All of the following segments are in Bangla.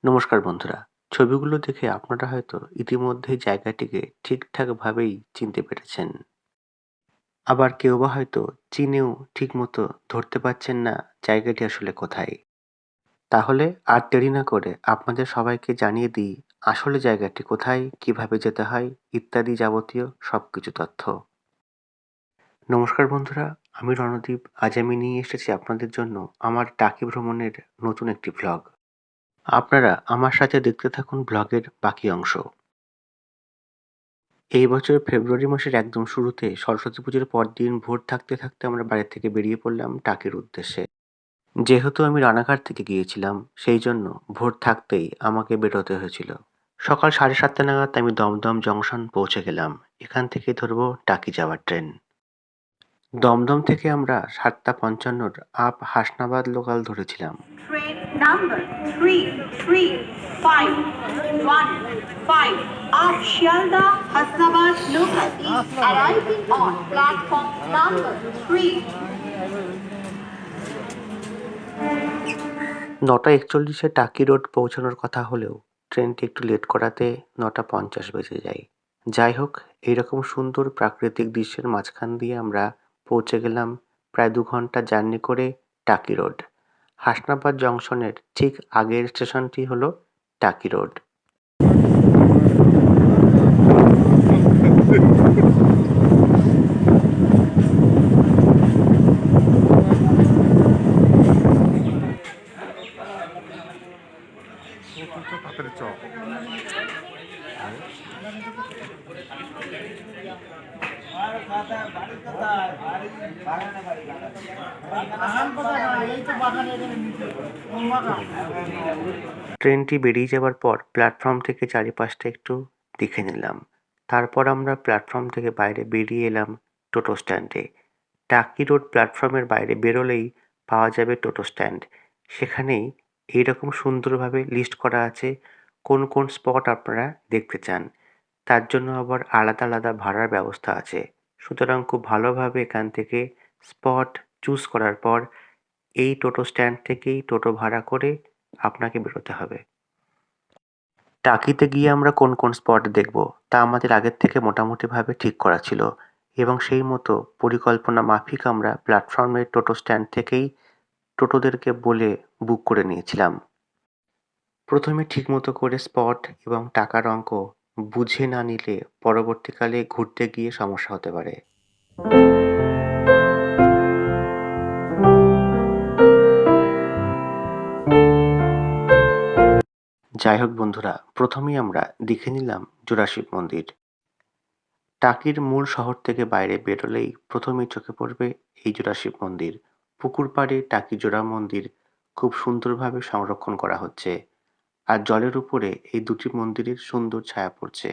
নমস্কার বন্ধুরা। ছবিগুলো দেখে আপনারা হয়তো ইতিমধ্যেই জায়গাটিকে ঠিকঠাকভাবেই চিনতে পেরেছেন। আবার কেউ বা হয়তো চিনেও ঠিকমতো ধরতে পারছেন না জায়গাটি আসলে কোথায়। তাহলে আর দেরি না করে আপনাদের সবাইকে জানিয়ে দিই আসলে জায়গাটি কোথায়, কিভাবে যেতে হয় ইত্যাদি যাবতীয় সবকিছু তথ্য। নমস্কার বন্ধুরা, আমি রণদীপ। আজ আমি নিয়ে এসেছি আপনাদের জন্য আমার টাকি ভ্রমণের নতুন একটি ভ্লগ। আপনারা আমার সাথে দেখতে থাকুন ভ্লগের বাকি অংশ। এই বছরের ফেব্রুয়ারি মাসের একদম শুরুতে সরস্বতী পুজোর পরদিন ভোর থাকতে থাকতে আমরা বাড়ি থেকে বেরিয়ে পড়লাম টাকির উদ্দেশ্যে। যেহেতু আমি রানাঘাট থেকে গিয়েছিলাম, সেই জন্য ভোর থাকতেই আমাকে বেরোতে হয়েছিল। সকাল 7:30 নাগাদ আমি দমদম জংশন পৌঁছে গেলাম। এখান থেকে ধরবো টাকি যাওয়ার ট্রেন। দমদম থেকে আমরা 7:55 আপ হাসনাবাদ লোকাল ধরেছিলাম। Train number 335515 of Shialda Hasnabad local is arriving on platform number 3. 9:41-এ টাকি রোড পৌঁছানোর কথা হলেও ট্রেনটি একটু লেট করাতে 9:50 বেজে যায়। যাই হোক, এইরকম সুন্দর প্রাকৃতিক দৃশ্যের মাঝখান দিয়ে আমরা পৌঁছে গেলাম প্রায় 2 ঘন্টা জার্নি করে টাকি রোড। হাসনাবাদ জংশনের ঠিক আগের স্টেশনটি হলো টাকি রোড। ট্রেনটি বেরিয়ে যাবার পর প্ল্যাটফর্ম থেকে চারিপাশটা একটু দেখে নিলাম। তারপর আমরা প্ল্যাটফর্ম থেকে বাইরে বেরিয়ে এলাম টোটো স্ট্যান্ডে। টাকি রোড প্ল্যাটফর্মের বাইরে বেরোলেই পাওয়া যাবে টোটো স্ট্যান্ড। সেখানেই এইরকম সুন্দরভাবে লিস্ট করা আছে কোন কোন স্পট আপনারা দেখতে চান। তার জন্য আবার আলাদা আলাদা ভাড়ার ব্যবস্থা আছে। সুতরাং খুব ভালোভাবে এখান থেকে স্পট চুজ করার পর এই টোটো স্ট্যান্ড থেকেই টোটো ভাড়া করে আপনাকে বেরোতে হবে। টাকিতে গিয়ে আমরা কোন কোন স্পট দেখব তা আমাদের আগের থেকে মোটামুটিভাবে ঠিক করা ছিল এবং সেই মতো পরিকল্পনা মাফিক আমরা প্ল্যাটফর্মের টোটো স্ট্যান্ড থেকেই টোটোদেরকে বলে বুক করে নিয়েছিলাম। প্রথমে ঠিকমতো করে স্পট এবং টাকার অঙ্ক বুঝে না নিলে পরবর্তীকালে ঘুরতে গিয়ে সমস্যা হতে পারে। যাই হোক বন্ধুরা, প্রথমেই আমরা দেখে নিলাম জোড়া শিব মন্দির। টাকির মূল শহর থেকে বাইরে বেরোলেই প্রথমেই চোখে পড়বে এই জোড়া শিব মন্দির। পুকুর পাড়ে টাকি জোড়া মন্দির খুব সুন্দরভাবে সংরক্ষণ করা হচ্ছে, আর জলের উপরে এই দুটি মন্দিরের সুন্দর ছায়া পড়ছে,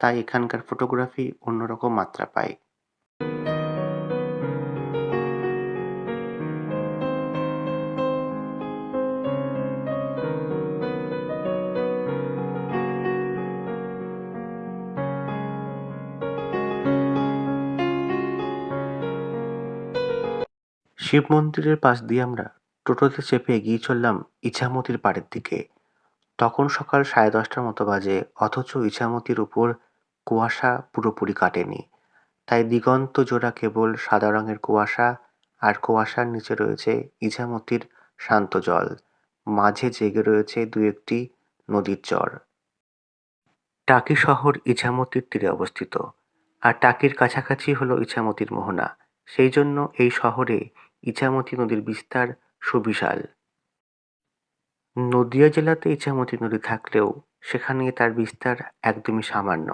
তাই এখানকার ফটোগ্রাফি অন্যরকম মাত্রা পায়। শিব মন্দিরের পাশ দিয়ে আমরা টোটোতে চেপে এগিয়ে চললাম ইছামতির পাড়ের দিকে। তখন সকাল 10:30টার মতো বাজে, অথচ ইছামতির উপর কুয়াশা পুরোপুরি কাটেনি। তাই দিগন্ত জোড়া কেবল সাদা রঙের কুয়াশা, আর কুয়াশার নিচে রয়েছে ইছামতির শান্ত জল। মাঝে জেগে রয়েছে দু একটি নদীর চর। টাকি শহর ইছামতির তীরে অবস্থিত, আর টাকির কাছাকাছি হলো ইছামতির মোহনা। সেই জন্য এই শহরে ইছামতি নদীর বিস্তার সুবিশাল। নদিয়া জেলাতে ইছামতি নদী থাকলেও সেখানে তার বিস্তার একদমই সামান্য।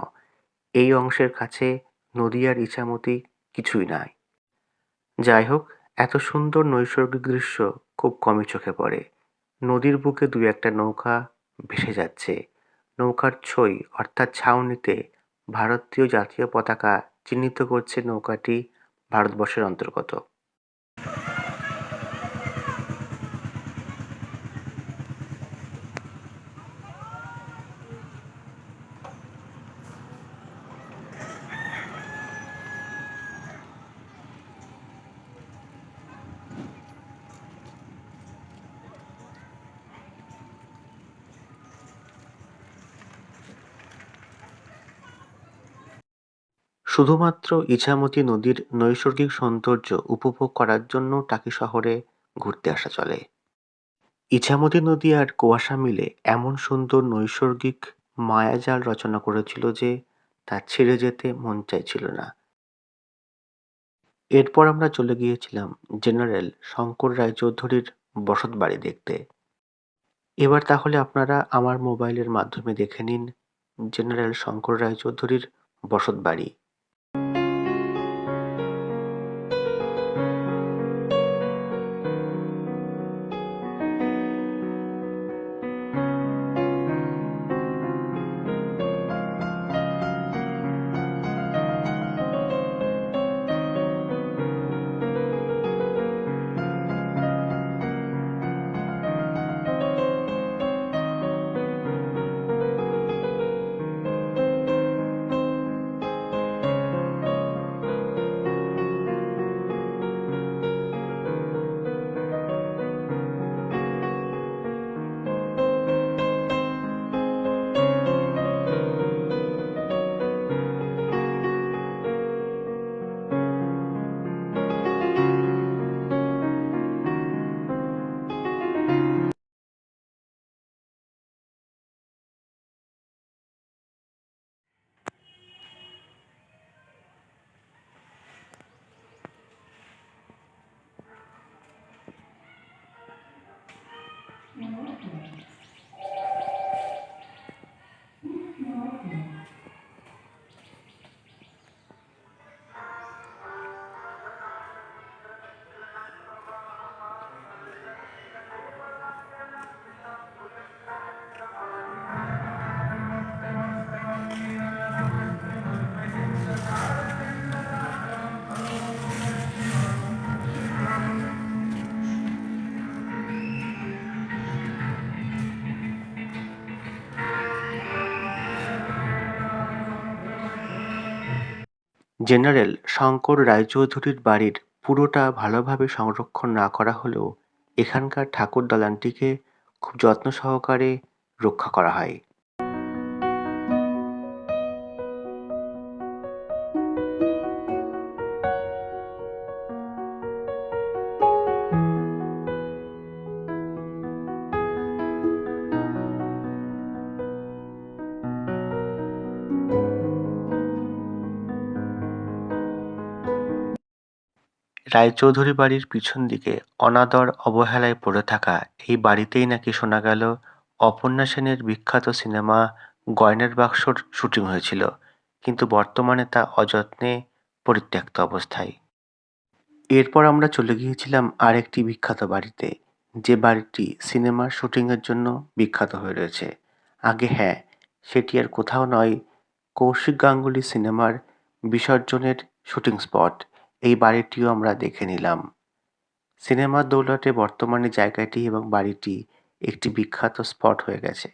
এই অংশের কাছে নদিয়ার ইছামতি কিছুই নয়। যাই হোক, এত সুন্দর নৈসর্গিক দৃশ্য খুব কমই চোখে পড়ে। নদীর বুকে দু একটা নৌকা ভেসে যাচ্ছে। নৌকার ছই অর্থাৎ ছাউনিতে ভারতীয় জাতীয় পতাকা চিহ্নিত করছে নৌকাটি ভারতবর্ষের অন্তর্গত। শুধুমাত্র ইছামতি নদীর নৈসর্গিক সৌন্দর্য উপভোগ করার জন্য টাকি শহরে ঘুরতে আসা চলে। ইছামতি নদী আর কুয়াশা মিলে এমন সুন্দর নৈসর্গিক মায়াজাল রচনা করেছিল যে তা ছেড়ে যেতে মন চাইছিল না। এরপর আমরা চলে গিয়েছিলাম জেনারেল শঙ্কর রায়চৌধুরীর বসতবাড়ি দেখতে। এবার তাহলে আপনারা আমার মোবাইলের মাধ্যমে দেখে নিন জেনারেল শঙ্কর রায়চৌধুরীর বসতবাড়ি। জেনারেল শঙ্কর রায়চৌধুরীর বাড়ির পুরোটা ভালোভাবে সংরক্ষণ না করা হলেও এখানকার ঠাকুর দালানটিকে খুব যত্ন সহকারে রক্ষা করা হয়। রায়চৌধুরী বাড়ির পিছন দিকে অনাদর অবহেলায় পড়ে থাকা এই বাড়িতেই নাকি শোনা গেল অপর্ণা সেনের বিখ্যাত সিনেমা গয়নার বাক্সর শুটিং হয়েছিল, কিন্তু বর্তমানে তা অযত্নে পরিত্যক্ত অবস্থায়। এরপর আমরা চলে গিয়েছিলাম আরেকটি বিখ্যাত বাড়িতে, যে বাড়িটি সিনেমার শুটিংয়ের জন্য বিখ্যাত হয়ে রয়েছে। আগে হ্যাঁ, সেটি আর কোথাও নয়, কৌশিক গাঙ্গুলি সিনেমার বিসর্জনের শুটিং স্পট। এই বাড়িটিও আমরা দেখে নিলাম। সিনেমার দৌলতে বর্তমানে জায়গাটি এবং বাড়িটি একটি বিখ্যাত স্পট হয়ে গেছে।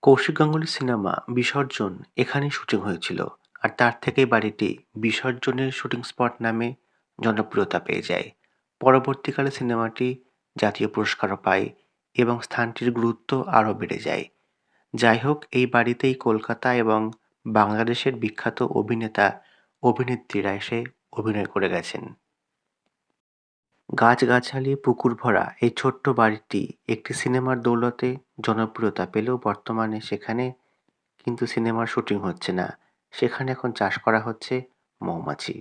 কৌশিক গাঙ্গুলির সিনেমা বিসর্জন এখানেই শুটিং হয়েছিল, আর তার থেকেই বাড়িটি বিসর্জনের শুটিং স্পট নামে জনপ্রিয়তা পেয়ে যায়। পরবর্তীকালে সিনেমাটি জাতীয় পুরস্কারও পায় এবং স্থানটির গুরুত্ব আরও বেড়ে যায়। যাই হোক, এই বাড়িতেই কলকাতা এবং বাংলাদেশের বিখ্যাত অভিনেতা অভিনেত্রীরা এসে অভিনয় করে গেছেন। গাছগাছালি পুকুর ভরা এই ছোট্ট বাড়িটি একটি সিনেমার দৌলতে জনপ্রিয়তা পেলেও বর্তমানে সেখানে কিন্তু সিনেমার শুটিং হচ্ছে না, সেখানে এখন চাষ করা হচ্ছে মৌমাছি।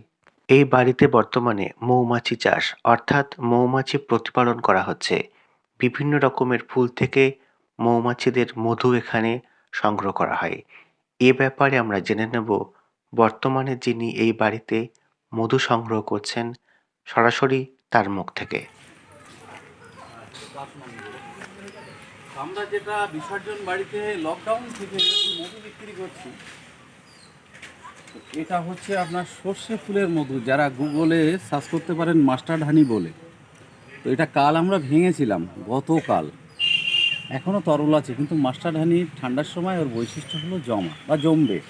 এই বাড়িতে বর্তমানে মৌমাছি চাষ অর্থাৎ মৌমাছি প্রতিপালন করা হচ্ছে। বিভিন্ন রকমের ফুল থেকে মৌমাছিদের মধু এখানে সংগ্রহ করা হয়। এ ব্যাপারে আমরা জেনে নেব বর্তমানে যিনি এই বাড়িতে মধু সংগ্রহ করছেন সরাসরি তার মুখ থেকে। আমরা যেটা বিসর্জন বাড়িতে লকডাউন থেকে মধু বিক্রি করছি, এটা হচ্ছে আপনার সর্ষে ফুলের মধু, যারা গুগলে সার্চ করতে পারেন মাস্টার্ড হানি বলে। তো এটা কাল আমরা ভেঙেছিলাম, গতকাল। এখনও তরল আছে, কিন্তু মাস্টার্ড হানি ঠান্ডার সময় ওর বৈশিষ্ট্য হলো জমা বা জমবে।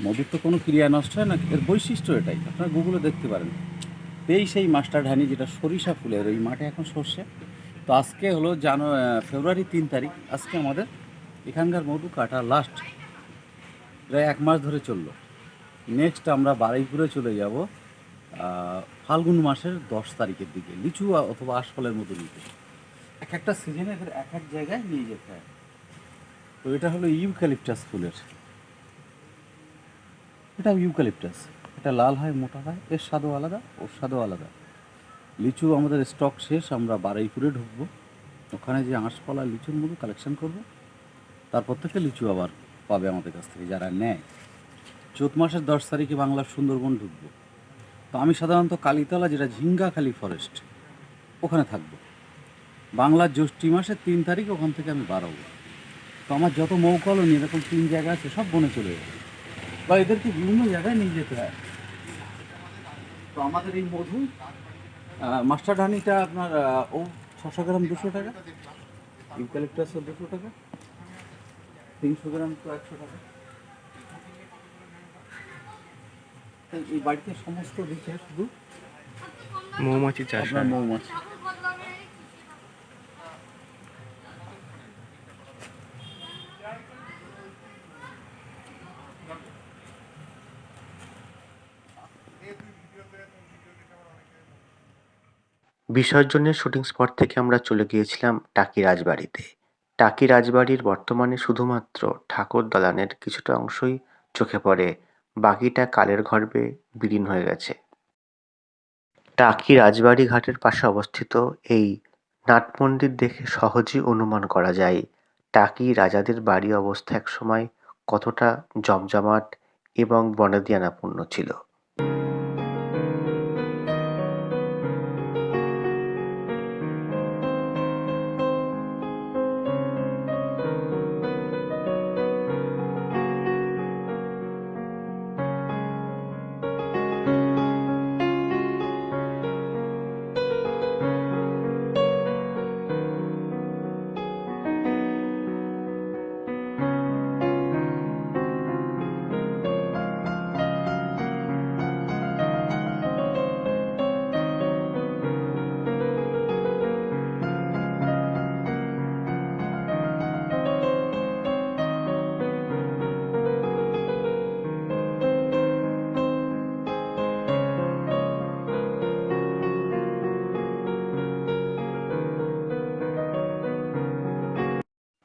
মধুর তো কোনো ক্রিয়া নষ্ট হয় না, এর বৈশিষ্ট্য এটাই, আপনারা গুগলে দেখতে পারেন। এই সেই মাস্টার্ড হানি যেটা সরিষা ফুলের, ওই মাঠে এখন সর্ষে। তো আজকে হলো ফেব্রুয়ারি 3 তারিখ, আজকে আমাদের এখানকার মধু কাটা লাস্ট, প্রায় 1 মাস ধরে চললো। নেক্সট আমরা বারুইপুরে চলে যাব ফাল্গুন মাসের 10 তারিখের দিকে, লিচু অথবা আশফলের মতো নিতে। এক একটা সিজনে এদের এক এক জায়গায় নিয়ে যেতে হয়। তো এটা হলো ইউক্যালিপটাস ফুলের, এটা ইউক্যালিপটাস, এটা লাল হয়, মোটা হয়, এর স্বাদও আলাদা, ওর স্বাদও আলাদা। লিচু আমাদের স্টক শেষ, আমরা বারুইপুরে ঢুকবো, ওখানে যে আঁশফল আর লিচুর মধু কালেকশন করব, তারপর থেকে লিচু আবার পাবে আমাদের কাছ থেকে যারা নেয়। চৈত মাসের 10 তারিখে বাংলার সুন্দরবন ঢুকবো। তো আমি সাধারণত কালীতলা, যেটা ঝিঙ্গাখালি ফরেস্ট, ওখানে থাকবো। বাংলার জ্যৈষ্ঠী মাসের 3 তারিখ ওখান থেকে আমি বাড়াবো। তো আমার যত মৌকলনি এরকম 3 জায়গা আছে, সব বনে চলে যাবে, বা এদেরকে বিভিন্ন জায়গায় নিয়ে যেতে হয়। তো আমাদের এই মধু মাস্টার হানিটা আপনার ও 600 গ্রাম 200 টাকা, ইউক্যালিপটাসও 200 টাকা, 300 গ্রাম তো 100 টাকা। এই বাড়িতে সমস্ত দিচ্ছে শুধু মৌমাছি চাষ আপনার হয়। মৌমাছি। বিসর্জনের শুটিং স্পট থেকে আমরা চলে গিয়েছিলাম টাকি রাজবাড়িতে। টাকি রাজবাড়ির বর্তমানে শুধুমাত্র ঠাকুর দালানের কিছুটা অংশই চোখে পড়ে, বাকিটা কালের গর্ভে বিলীন হয়ে গেছে। টাকি রাজবাড়ি ঘাটের পাশে অবস্থিত এই নাটমন্দির দেখে সহজেই অনুমান করা যায় টাকি রাজাদের বাড়ি অবস্থা একসময় কতটা জমজমাট এবং বনেদিয়ানাপূর্ণ ছিল।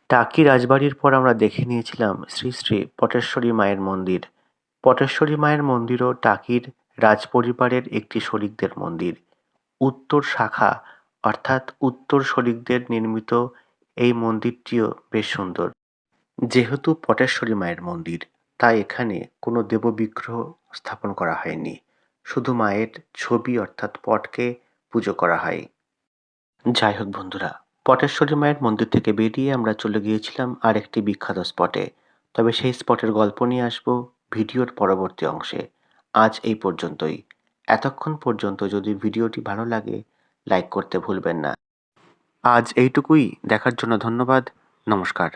টাকি রাজবাড়ির পর আমরা দেখে নিয়েছিলাম শ্রী শ্রী পটেশ্বরী মায়ের মন্দির। পটেশ্বরী মায়ের মন্দিরও টাকির রাজপরিবারের একটি শরিকদের মন্দির। উত্তর শাখা অর্থাৎ উত্তর শরিকদের নির্মিত এই মন্দিরটিও বেশ সুন্দর। যেহেতু পটেশ্বরী মায়ের মন্দির, তাই এখানে কোনো দেববিগ্রহ স্থাপন করা হয়নি, শুধু মায়ের ছবি অর্থাৎ পটকে পুজো করা হয়। যাই হোক বন্ধুরা, পটেশ্বরী মায়ের মন্দির থেকে বেরিয়ে আমরা চলে গিয়েছিলাম আরেকটি বিখ্যাত স্পটে। তবে সেই স্পটের গল্প নিয়ে আসবো ভিডিওর পরবর্তী অংশে। আজ এই পর্যন্তই। এতক্ষণ পর্যন্ত যদি ভিডিওটি ভালো লাগে লাইক করতে ভুলবেন না। আজ এইটুকুই, দেখার জন্য ধন্যবাদ। নমস্কার।